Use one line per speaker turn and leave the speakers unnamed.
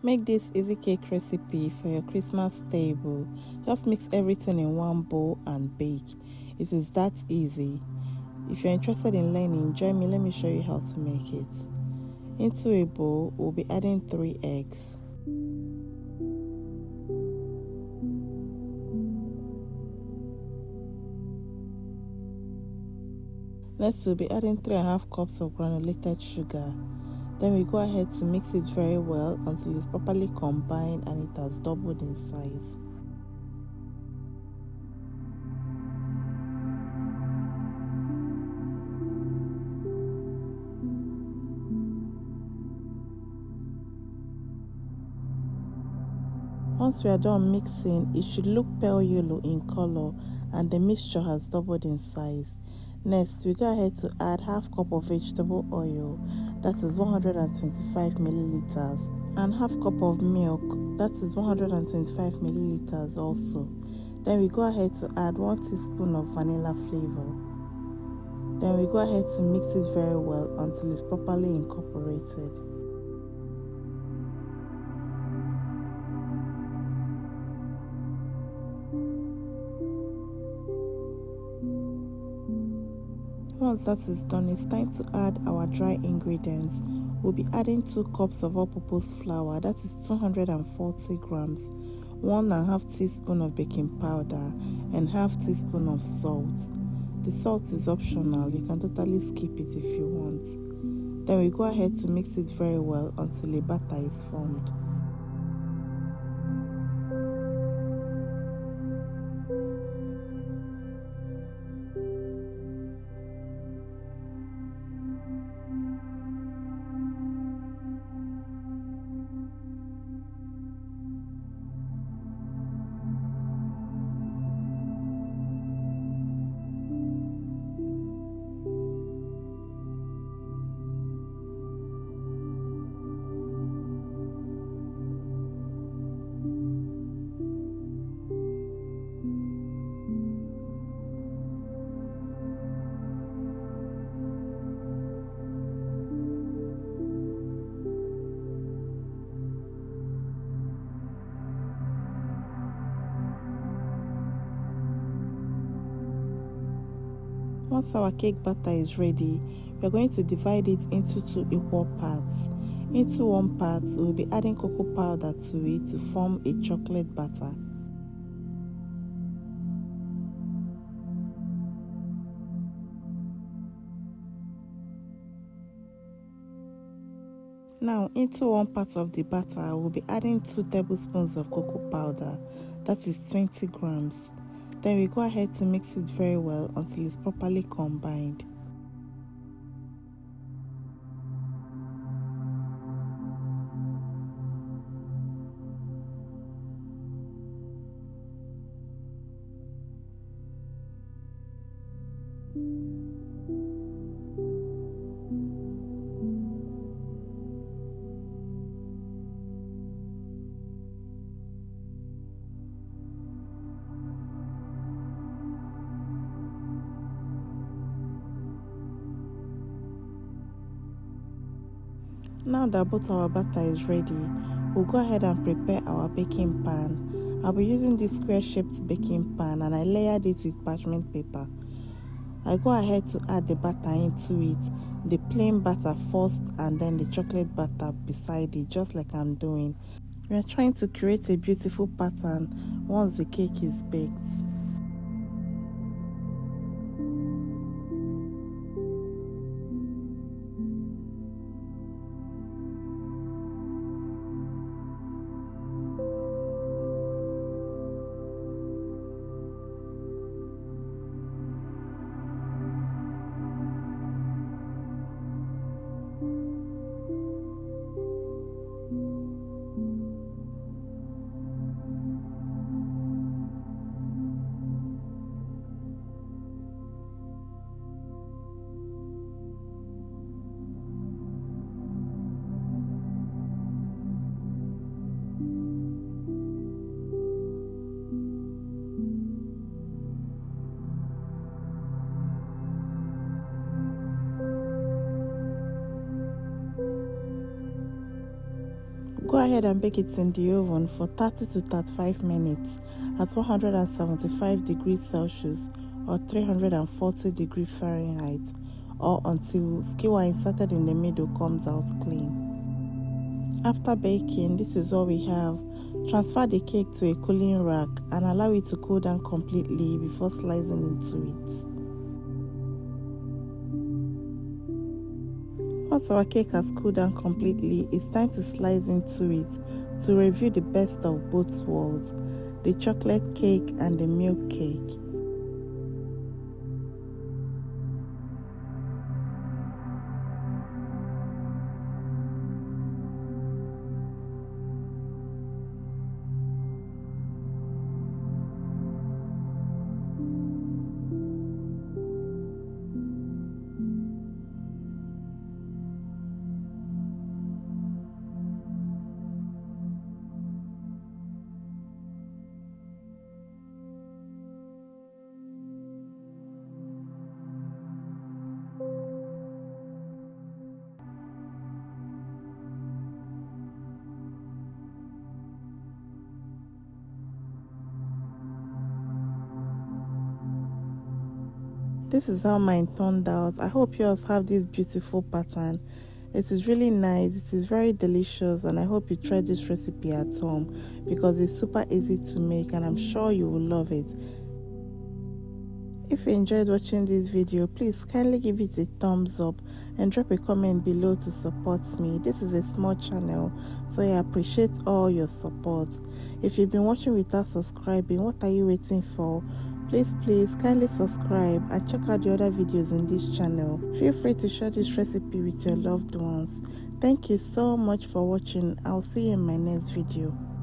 Make this easy cake recipe for your Christmas table. Just mix everything in one bowl and bake. It is that easy. If you're interested in learning, join me. Let me show you how to make it. Into a bowl, we'll be adding 3 eggs. Next, we'll be adding 3.5 cups of granulated sugar. Then we go ahead to mix it very well until it's properly combined and it has doubled in size. Once we are done mixing, it should look pale yellow in color and the mixture has doubled in size. Next, we go ahead to add half cup of vegetable oil, that is 125 milliliters, and half cup of milk, that is 125 milliliters also. Then we go ahead to add 1 teaspoon of vanilla flavor. Then we go ahead to mix it very well until it's properly incorporated. Once that is done, it's time to add our dry ingredients. We'll be adding 2 cups of all-purpose flour, that is 240 grams, 1.5 teaspoon of baking powder, and half teaspoon of salt. The salt is optional, you can totally skip it if you want. Then we go ahead to mix it very well until a batter is formed. Once our cake batter is ready, we are going to divide it into 2 equal parts. Into one part, we'll be adding cocoa powder to it to form a chocolate batter. Now, into one part of the batter, we'll be adding 2 tablespoons of cocoa powder, that is 20 grams. Then we go ahead to mix it very well until it's properly combined. Now that both our batter is ready, we'll go ahead and prepare our baking pan. I'll be using this square-shaped baking pan and I layered it with parchment paper. I go ahead to add the batter into it, the plain batter first and then the chocolate batter beside it, just like I'm doing. We are trying to create a beautiful pattern once the cake is baked. Go ahead and bake it in the oven for 30 to 35 minutes at 175 degrees Celsius or 340 degrees Fahrenheit, or until skewer inserted in the middle comes out clean. After baking, this is all we have. Transfer the cake to a cooling rack and allow it to cool down completely before slicing into it. Once our cake has cooled down completely, it's time to slice into it to review the best of both worlds, the chocolate cake and the milk cake. This is how mine turned out. I hope yours have this beautiful pattern. It is really nice, it is very delicious, and I hope you try this recipe at home because it's super easy to make and I'm sure you will love it. If you enjoyed watching this video, please kindly give it a thumbs up and drop a comment below to support me. This is a small channel, so I appreciate all your support. If you've been watching without subscribing, what are you waiting for? Please kindly subscribe and check out the other videos in this channel. Feel free to share this recipe with your loved ones. Thank you so much for watching. I'll see you in my next video.